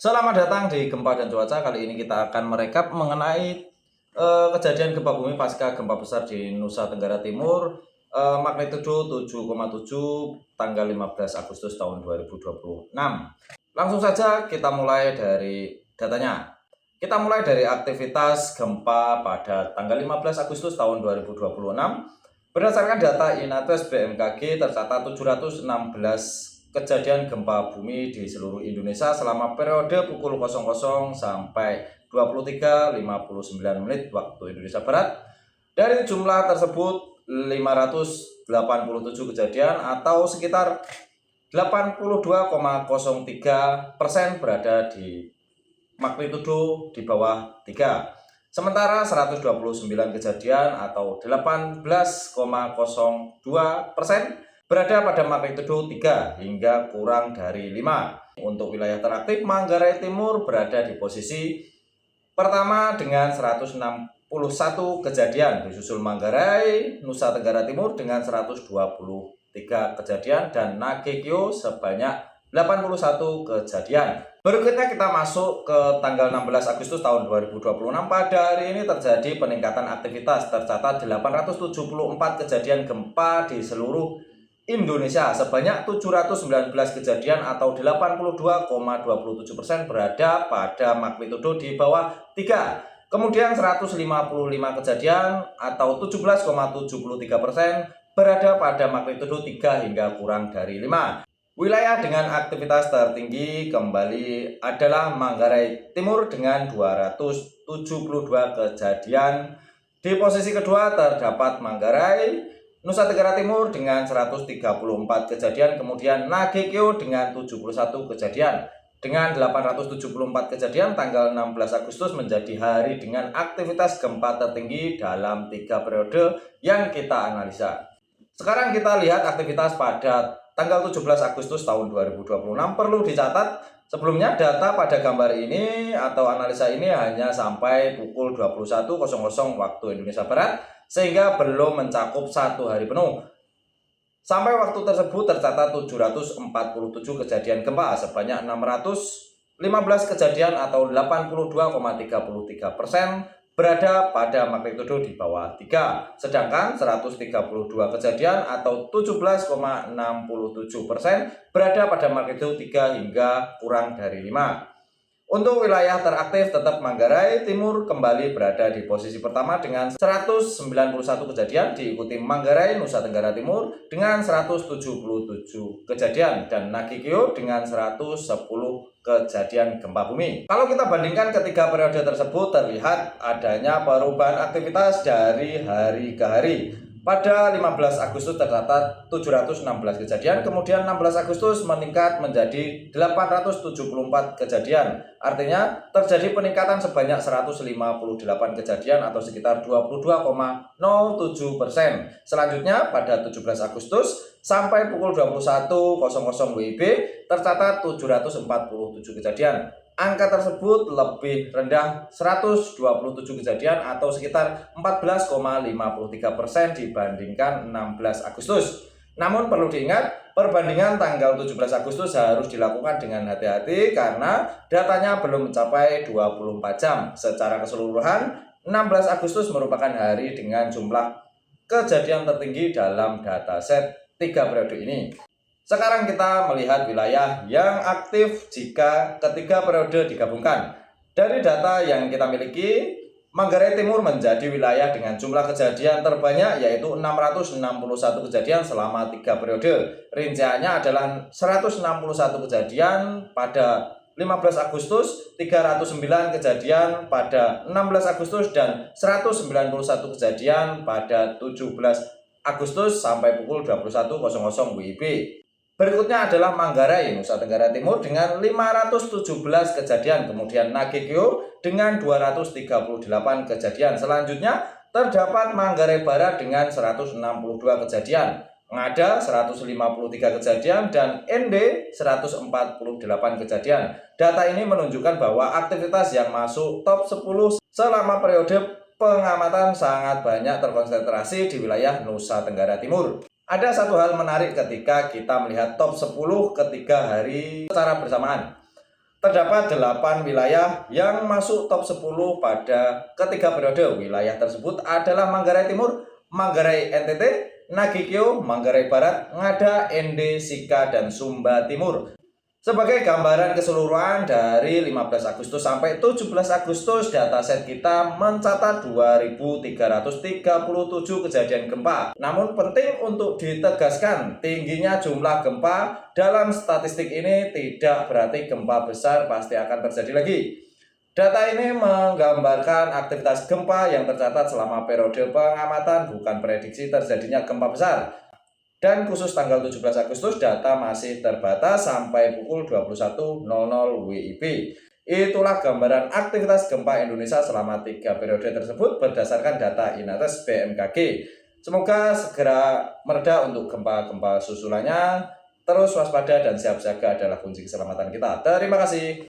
Selamat datang di Gempa dan Cuaca. Kali ini kita akan merekap mengenai kejadian gempa bumi pasca gempa besar di Nusa Tenggara Timur, magnitudo 7,7 tanggal 15 Agustus tahun 2026. Langsung saja kita mulai dari datanya. Kita mulai dari aktivitas gempa pada tanggal 15 Agustus tahun 2026. Berdasarkan data Inates BMKG tercatat 716 kejadian gempa bumi di seluruh Indonesia selama periode pukul 00 sampai 23.59 menit waktu Indonesia Barat. Dari jumlah tersebut 587 kejadian atau sekitar 82,03% berada di magnitudo di bawah 3. Sementara 129 kejadian atau 18,02% berada pada magnitudo 3 hingga kurang dari 5. Untuk wilayah teraktif, Manggarai Timur berada di posisi pertama dengan 161 kejadian, disusul Manggarai, Nusa Tenggara Timur dengan 123 kejadian, dan Nagekyo sebanyak 81 kejadian. Berikutnya kita masuk ke tanggal 16 Agustus tahun 2026. Pada hari ini terjadi peningkatan aktivitas, tercatat 874 kejadian gempa di seluruh Indonesia. Sebanyak 719 kejadian atau 82,27% berada pada magnitudo di bawah 3. Kemudian 155 kejadian atau 17,73% berada pada magnitudo 3 hingga kurang dari 5. Wilayah dengan aktivitas tertinggi kembali adalah Manggarai Timur dengan 272 kejadian. Di posisi kedua terdapat Manggarai, Nusa Tenggara Timur dengan 134 kejadian, kemudian Nagekyo dengan 71 kejadian. Dengan 874 kejadian, tanggal 16 Agustus menjadi hari dengan aktivitas gempa tertinggi dalam 3 periode yang kita analisa. Sekarang kita lihat aktivitas pada tanggal 17 Agustus tahun 2026. Perlu dicatat, sebelumnya data pada gambar ini atau analisa ini hanya sampai pukul 21.00 waktu Indonesia Barat, sehingga belum mencakup 1 hari penuh. Sampai waktu tersebut tercatat 747 kejadian gempa, sebanyak 615 kejadian atau 82,33% berada pada magnitudo di bawah 3. Sedangkan 132 kejadian atau 17,67% berada pada magnitudo 3 hingga kurang dari 5. Untuk wilayah teraktif tetap Manggarai Timur kembali berada di posisi pertama dengan 191 kejadian, diikuti Manggarai Nusa Tenggara Timur dengan 177 kejadian dan Nagekyo dengan 110 kejadian gempa bumi. Kalau kita bandingkan ketiga periode tersebut, terlihat adanya perubahan aktivitas dari hari ke hari. Pada 15 Agustus tercatat 716 kejadian, kemudian 16 Agustus meningkat menjadi 874 kejadian. Artinya terjadi peningkatan sebanyak 158 kejadian atau sekitar 22,07%. Selanjutnya pada 17 Agustus sampai pukul 21.00 WIB tercatat 747 kejadian. Angka tersebut lebih rendah 127 kejadian atau sekitar 14,53% dibandingkan 16 Agustus. Namun perlu diingat, perbandingan tanggal 17 Agustus harus dilakukan dengan hati-hati karena datanya belum mencapai 24 jam. Secara keseluruhan, 16 Agustus merupakan hari dengan jumlah kejadian tertinggi dalam dataset 3 periode ini. Sekarang kita melihat wilayah yang aktif jika ketiga periode digabungkan. Dari data yang kita miliki, Manggarai Timur menjadi wilayah dengan jumlah kejadian terbanyak yaitu 661 kejadian selama 3 periode. Rinciannya adalah 161 kejadian pada 15 Agustus, 309 kejadian pada 16 Agustus, dan 191 kejadian pada 17 Agustus sampai pukul 21.00 WIB. Berikutnya adalah Manggarai Nusa Tenggara Timur dengan 517 kejadian, kemudian Nagekyo dengan 238 kejadian. Selanjutnya terdapat Manggarai Barat dengan 162 kejadian, Ngada 153 kejadian, dan ND 148 kejadian. Data ini menunjukkan bahwa aktivitas yang masuk top 10 selama periode pengamatan sangat banyak terkonsentrasi di wilayah Nusa Tenggara Timur. Ada satu hal menarik ketika kita melihat top 10 ketiga hari secara bersamaan. Terdapat 8 wilayah yang masuk top 10 pada ketiga periode. Wilayah tersebut adalah Manggarai Timur, Manggarai NTT, Nagikyo, Manggarai Barat, Ngada, Ende, Sika, dan Sumba Timur. Sebagai gambaran keseluruhan dari 15 Agustus sampai 17 Agustus, dataset kita mencatat 2.337 kejadian gempa. Namun penting untuk ditegaskan, tingginya jumlah gempa dalam statistik ini tidak berarti gempa besar pasti akan terjadi lagi. Data ini menggambarkan aktivitas gempa yang tercatat selama periode pengamatan, bukan prediksi terjadinya gempa besar. Dan khusus tanggal 17 Agustus data masih terbatas sampai pukul 21.00 WIB. Itulah gambaran aktivitas gempa Indonesia selama 3 periode tersebut berdasarkan data Inates BMKG. Semoga segera mereda untuk gempa-gempa susulannya. Terus waspada dan siap siaga adalah kunci keselamatan kita. Terima kasih.